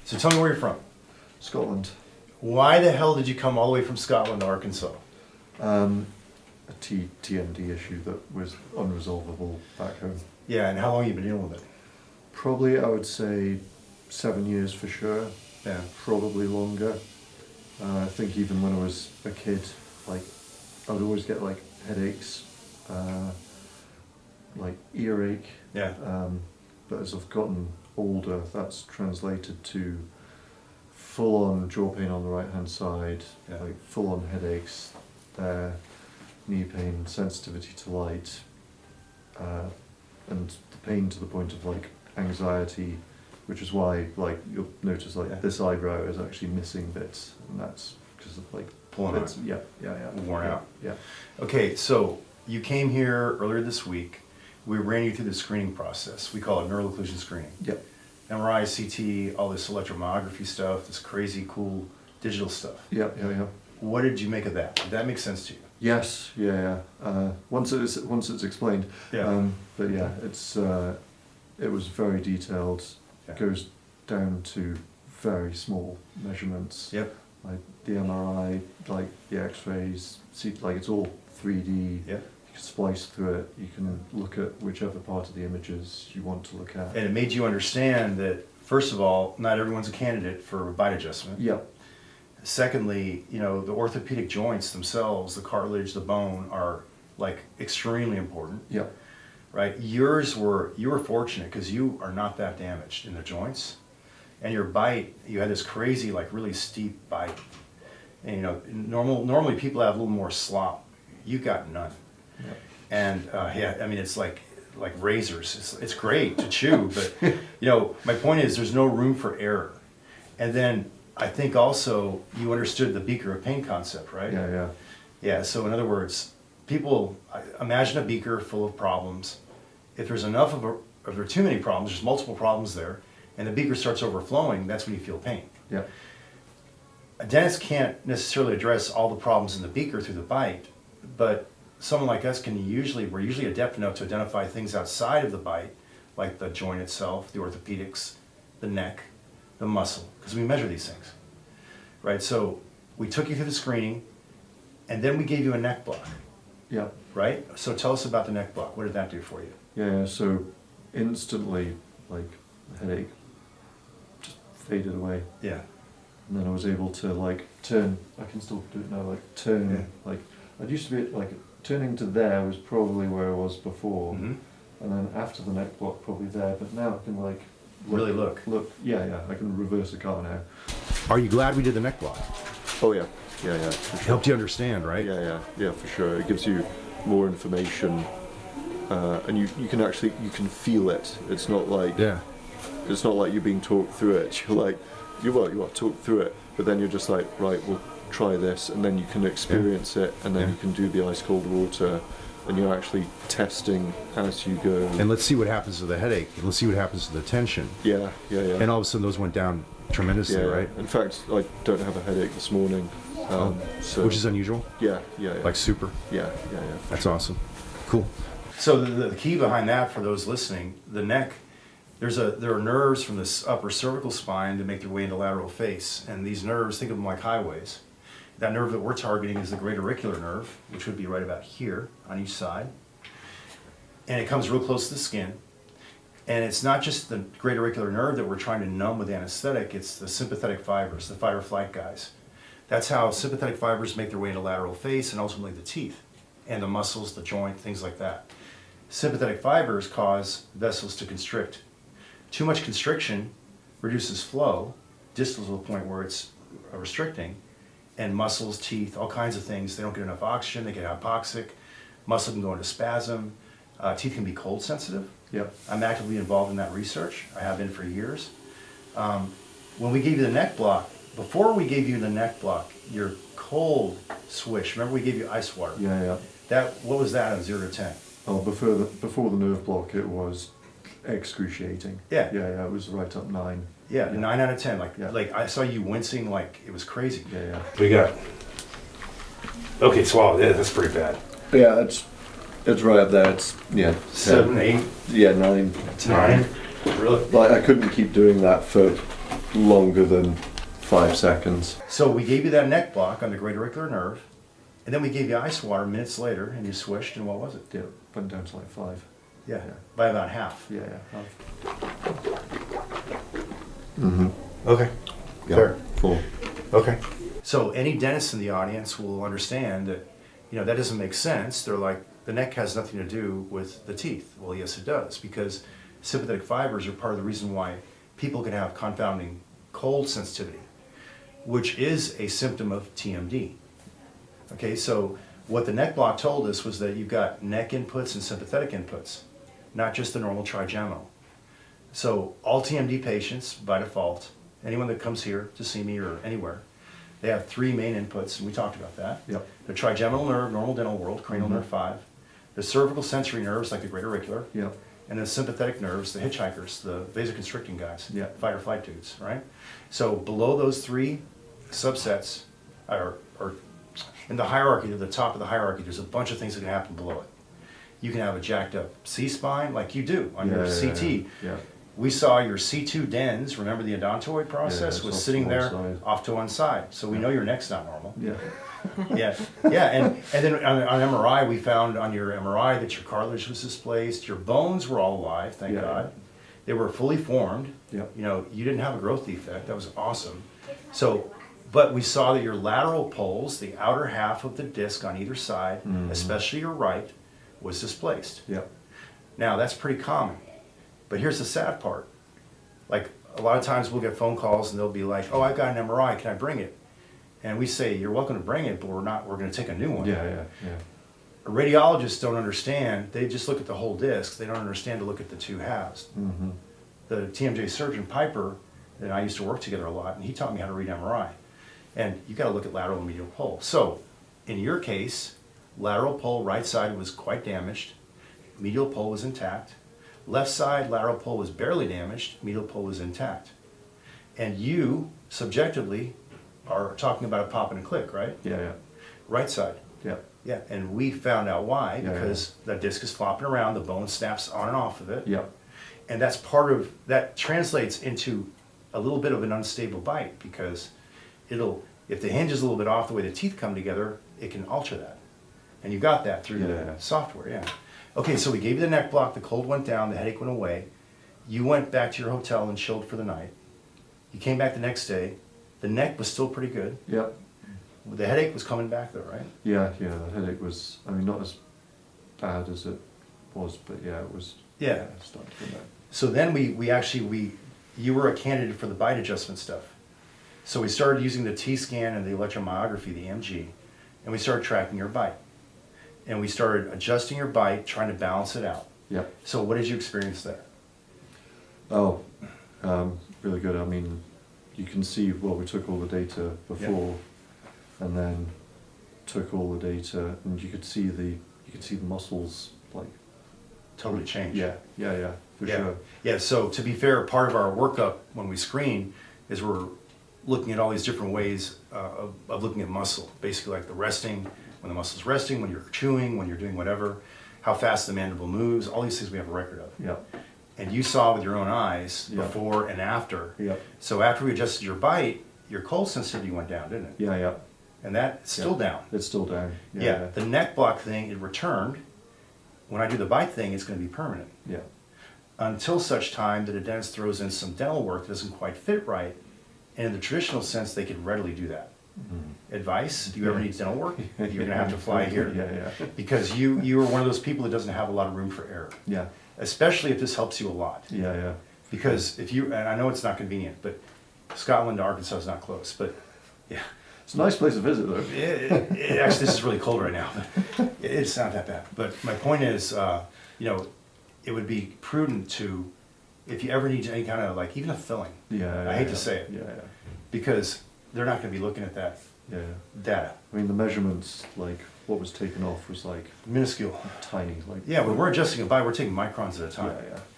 So tell me where you're from. Scotland. Why the hell did you come all the way from Scotland to Arkansas? A TMD issue that was unresolvable back home. Yeah, and how long have you been dealing with it? Probably, I would say, 7 years for sure. Yeah. Probably longer. I think even when I was a kid, like, I would always get like headaches, like earache. Yeah. But as I've gotten older, that's translated to full-on jaw pain on the right-hand side, Yeah. like full-on headaches there, knee pain, sensitivity to light, and the pain to the point of like anxiety, which is why like you'll notice like this eyebrow is actually missing bits, and that's because of like Pulling bits. out. Yeah. Worn yeah, out. Yeah. Okay, so you came here earlier this week. We ran you through the screening process. We call it Neural Occlusion Screening. Yep. MRI, CT, all this electromyography stuff, this crazy cool digital stuff. Yeah. What did you make of that? Did that make sense to you? Yes. Yeah. Once it's explained. Yeah. But yeah, it was very detailed. Yeah. Goes down to very small measurements. Yep. Like the MRI, like the X-rays, like it's all 3D. Yep. You can splice through it. You can look at whichever part of the images you want to look at. And it made you understand that, first of all, not everyone's a candidate for bite adjustment. Yep. Secondly, you know, the orthopedic joints themselves, the cartilage, the bone, are like extremely important. Yep. Right? You were fortunate because you are not that damaged in the joints. And your bite, you had this crazy, like really steep bite. And you know, normally people have a little more slop. You got none. Yep. And yeah, I mean, it's like razors. It's great to chew, but you know, my point is there's no room for error. And then I think also you understood the beaker of pain concept, right? Yeah. Yeah, so in other words, people imagine a beaker full of problems. If there's enough if there are too many problems, there's multiple problems there, and the beaker starts overflowing, that's when you feel pain. Yeah. A dentist can't necessarily address all the problems in the beaker through the bite, but someone like us we're usually adept enough to identify things outside of the bite, like the joint itself, the orthopedics, the neck, the muscle, because we measure these things, right? So we took you through the screening, and then we gave you a neck block, Yeah. right? So tell us about the neck block. What did that do for you? Yeah. So instantly, like the headache just faded away. Yeah. And then I was able to like turn. I can still do it now. Like turn. Yeah. Like I used to be like turning to there was probably where I was before, Mm-hmm. and then after the neck block probably there. But now I can like Really look. Look. Yeah. I can reverse the car now. Are you glad we did the neck block? Oh yeah. For It sure. helped you understand, right? Yeah, for sure. It gives you more information, and you can feel it. It's not like it's not like you're being talked through it. You're like you are talked through it, but then you're just like, right, we'll try this, and then you can experience it, and then you can do the ice cold water, and you're actually testing as you go. And let's see what happens to the headache. Let's see what happens to the tension. Yeah. And all of a sudden those went down tremendously, right? In fact, I don't have a headache this morning. So, Which is unusual? Yeah. Like super? Yeah. That's awesome. Cool. So the key behind that, for those listening, the neck, there are nerves from this upper cervical spine that make their way into lateral face. And these nerves, think of them like highways. That nerve that we're targeting is the great auricular nerve, which would be right about here on each side. And it comes real close to the skin. And it's not just the great auricular nerve that we're trying to numb with anesthetic, it's the sympathetic fibers, the fight or flight guys. That's how sympathetic fibers make their way into lateral face and ultimately the teeth and the muscles, the joint, things like that. Sympathetic fibers cause vessels to constrict. Too much constriction reduces flow, distal to the point where it's restricting, and muscles, teeth, all kinds of things, they don't get enough oxygen, they get hypoxic, muscle can go into spasm, teeth can be cold sensitive. Yep. I'm actively involved in that research. I have been for years. When we gave you the neck block, before we gave you the neck block, your cold swish, remember we gave you ice water? Yeah. What was that on 0 to 10? Oh, before the nerve block, it was excruciating. Yeah. Yeah, it was right up 9. Yeah, 9 out of 10. Yeah. Like I saw you wincing like it was crazy. Yeah. We got. Okay, swallow. Yeah, that's pretty bad. Yeah, it's right up there. It's 7, 8. Yeah, 9. 9. Really? Like I couldn't keep doing that for longer than 5 seconds. So we gave you that neck block on the great auricular nerve, and then we gave you ice water minutes later, and you swished, and what was it? Yeah, went down to like 5. Yeah, by about half. Yeah, yeah. Okay, Yeah, fair. 4. Okay. So any dentist in the audience will understand that, that doesn't make sense. They're like, the neck has nothing to do with the teeth. Well, yes, it does, because sympathetic fibers are part of the reason why people can have confounding cold sensitivity, which is a symptom of TMD. Okay, so what the neck block told us was that you've got neck inputs and sympathetic inputs, not just the normal trigeminal. So all TMD patients, by default, anyone that comes here to see me or anywhere, they have 3 main inputs, and we talked about that. Yep. The trigeminal nerve, normal dental world, cranial nerve 5, the cervical sensory nerves, like the great auricular, Yep. and the sympathetic nerves, the hitchhikers, the vasoconstricting guys, Yeah. fight or flight dudes, right? So below those 3 subsets, or in the hierarchy, to the top of the hierarchy, there's a bunch of things that can happen below it. You can have a jacked up C-spine, like you do on your CT. Yeah. We saw your C2 dens, remember the odontoid process, it's was off sitting to one there side. off to one side. So we know your neck's not normal. Yeah. Yeah, and then on MRI, we found on your MRI that your cartilage was displaced, your bones were all alive, thank Yeah. God. They were fully formed. Yep. You didn't have a growth defect, that was awesome. So, but we saw that your lateral poles, the outer half of the disc on either side, especially your right, was displaced. Yep. Now, that's pretty common. But here's the sad part. Like, a lot of times we'll get phone calls and they'll be like, oh, I've got an MRI, can I bring it? And we say, you're welcome to bring it, but we're going to take a new one. Yeah. Radiologists don't understand, they just look at the whole disc, they don't understand to look at the 2 halves. The TMJ surgeon, Piper, and I used to work together a lot, and he taught me how to read MRI. And you gotta look at lateral and medial pole. So, in your case, lateral pole right side was quite damaged, medial pole was intact. Left side lateral pole was barely damaged, medial pole was intact. And you, subjectively, are talking about a pop and a click, right? Yeah. Right side. Yeah. Yeah, and we found out why, Yeah, because that disc is flopping around, the bone snaps on and off of it. Yeah. And that translates into a little bit of an unstable bite, because if the hinge is a little bit off the way the teeth come together, it can alter that. And you got that through the software, yeah. Okay, so we gave you the neck block, the cold went down, the headache went away. You went back to your hotel and chilled for the night. You came back the next day, the neck was still pretty good. Yep. The headache was coming back though, right? Yeah, the headache was, not as bad as it was, but it was starting to get back. So then you were a candidate for the bite adjustment stuff. So we started using the T-scan and the electromyography, the EMG, and we started tracking your bite. And we started adjusting your bite, trying to balance it out. Yep. So what did you experience there? Oh, really good. You can see, we took all the data before, and then took all the data, and you could see the muscles like Totally changed. Yeah, for sure. Yeah, so to be fair, part of our workup when we screen is we're looking at all these different ways of looking at muscle. Basically like the resting, when the muscle's resting, when you're chewing, when you're doing whatever, how fast the mandible moves, all these things we have a record of. Yeah. And you saw with your own eyes before and after. Yeah. So after we adjusted your bite, your cold sensitivity went down, didn't it? Yeah. And that's still down. It's still down. Yeah. The neck block thing, it returned. When I do the bite thing, it's going to be permanent. Yeah. Until such time that a dentist throws in some dental work that doesn't quite fit right. And in the traditional sense, they could readily do that. Advice? Do you ever need dental work? You're going to have to fly here. Yeah. Because you are one of those people that doesn't have a lot of room for error. Yeah. Especially if this helps you a lot. Yeah. Because and I know it's not convenient, but Scotland to Arkansas is not close, but yeah. It's a nice place to visit, though. Actually, this is really cold right now, but it's not that bad. But my point is, it would be prudent to, if you ever need any kind of, like, even a filling. Yeah. I hate to say it. Yeah. Because they're not going to be looking at that data. The measurements, like, what was taken off was, like, Minuscule. tiny. Like, Yeah, when we're adjusting a bite, we're taking microns at a time.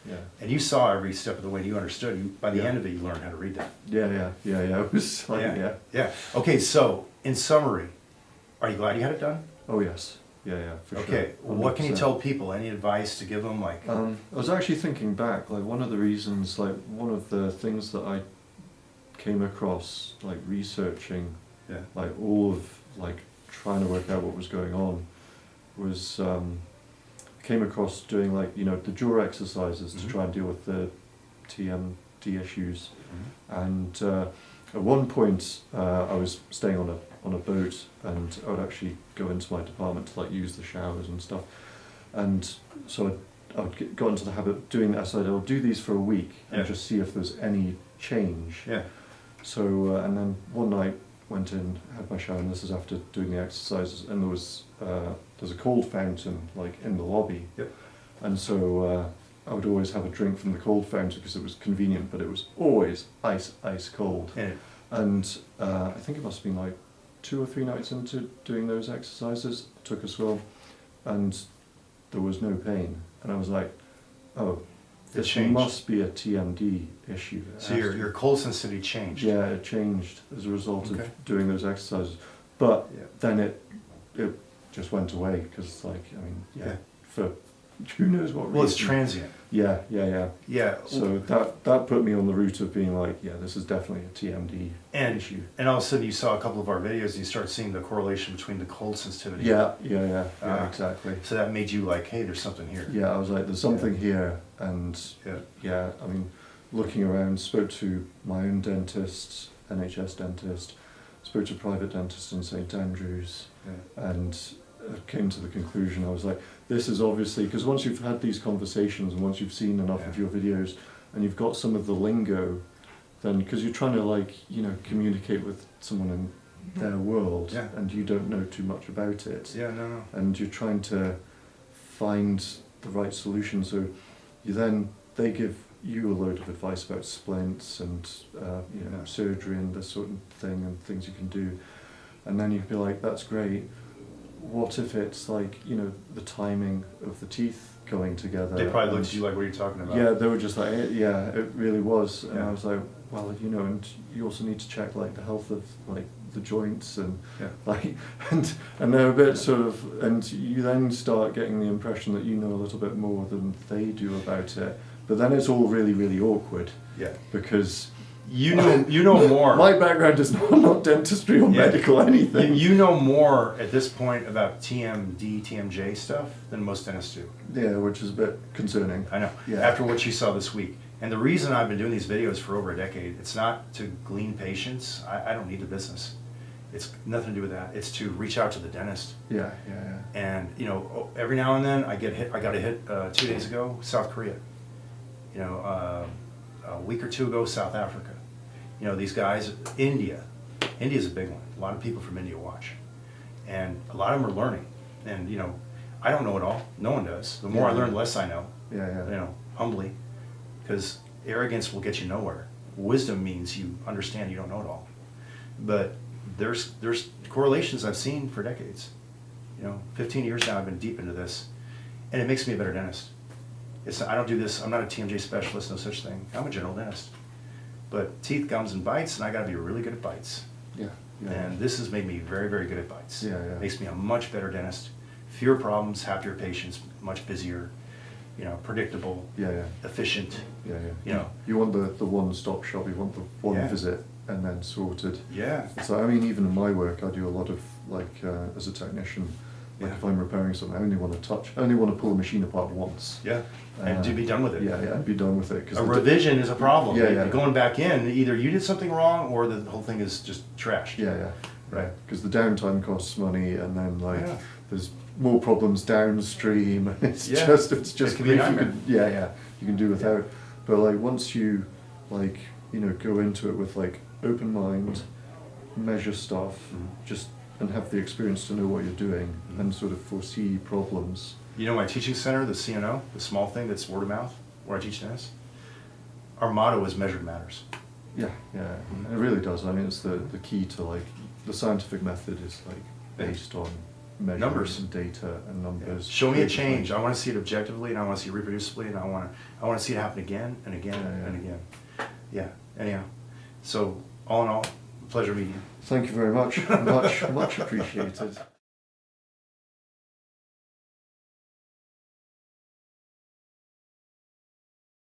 Yeah. And you saw every step of the way, and you understood. By the end of it, you learned how to read that. Yeah. It was like, Yeah. Okay, so, in summary, are you glad you had it done? Oh, yes. Yeah, for sure. Okay, what can you 100%. tell people? Any advice to give them? Like, I was actually thinking back, like, one of the reasons, like, one of the things that I came across like researching, Yeah. like all of like trying to work out what was going on, was came across doing like the jaw exercises to try and deal with the TMD issues, and at one point I was staying on a boat, and I would actually go into my department to like use the showers and stuff, and so I'd got into the habit of doing that. So I'll do these for a week and just see if there's any change. Yeah. So and then one night went in, had my shower, and this is after doing the exercises, and there's a cold fountain like in the lobby. Yep. And so I would always have a drink from the cold fountain because it was convenient, but it was always ice cold. Yeah. And I think it must have been like 2 or 3 nights into doing those exercises, I took a swim, and there was no pain. And I was like, oh, this changed. must be a TMD issue. So your cold sensitivity changed. Yeah, it changed as a result Okay. of doing those exercises. But Yeah. then it just went away because, like, I mean, Yeah. for who knows what reason. Well, it's transient. Yeah. Yeah. So that put me on the route of being like, yeah, this is definitely a TMD issue. And all of a sudden you saw a couple of our videos and you start seeing the correlation between the cold sensitivity. Yeah, exactly. So that made you like, hey, there's something here. Yeah, I was like, there's something here, and Yeah. I mean, looking around, spoke to my own dentist, NHS dentist, spoke to a private dentist in St Andrews, and came to the conclusion, I was like, this is obviously, because once you've had these conversations and once you've seen enough of your videos and you've got some of the lingo, then, because you're trying to like, communicate with someone in their world, and you don't know too much about it. Yeah, no. And you're trying to find the right solution, so they give you a load of advice about splints and surgery and this sort of thing and things you can do, and then you'd be like, that's great, what if it's like the timing of the teeth going together? They probably looked at you like, what are you talking about? Yeah, they were just like, yeah, it really was. And Yeah. I was like, well, and you also need to check like the health of like the joints and like, and they're a bit sort of, and you then start getting the impression that you know a little bit more than they do about it. But then it's all really, really awkward. Yeah. Because you know more. My background is not dentistry or medical anything. You know more at this point about TMD, TMJ stuff than most dentists do. Yeah, which is a bit concerning. I know. Yeah. After what you saw this week. And the reason I've been doing these videos for over a decade, it's not to glean patients. I don't need the business. It's nothing to do with that. It's to reach out to the dentist. Yeah. And every now and then I get hit. I got a hit 2 days ago, South Korea. A week or 2 ago, South Africa. These guys, India. India's a big one. A lot of people from India watch. And a lot of them are learning. And, I don't know it all. No one does. The more I learn, the less I know. Yeah. Humbly. Because arrogance will get you nowhere. Wisdom means you understand you don't know it all. But there's correlations I've seen for decades. 15 years now I've been deep into this. And it makes me a better dentist. I don't do this, I'm not a TMJ specialist, no such thing. I'm a general dentist. But teeth, gums, and bites, and I gotta be really good at bites. Yeah. And this has made me very, very good at bites. Yeah. Makes me a much better dentist. Fewer problems, happier patients, much busier, predictable, efficient. Yeah. You want the one-stop shop, you want the one visit and then sorted. Yeah. So I mean, even in my work, I do a lot of like as a technician. Like if I'm repairing something, I only want to pull a machine apart once. Yeah, and to be done with it. Yeah, and be done with it. A revision is a problem. Yeah. Going back in, either you did something wrong or the whole thing is just trashed. Yeah. Right. Because the downtime costs money, and then there's more problems downstream. It's just it can be a nightmare. You can do without. But like once you go into it with like open mind, measure stuff, and have the experience to know what you're doing and sort of foresee problems. My teaching center, the CNO, the small thing that's word of mouth, where I teach dentists, our motto is measured matters. Yeah. It really does. I mean, it's the key to like, the scientific method is like based on numbers and data and numbers. Yeah. Show me a change. I want to see it objectively, and I want to see it reproducibly, and I want to see it happen again and again and again. Yeah. Anyhow, so all in all, pleasure meeting you. Thank you very much. Much appreciated.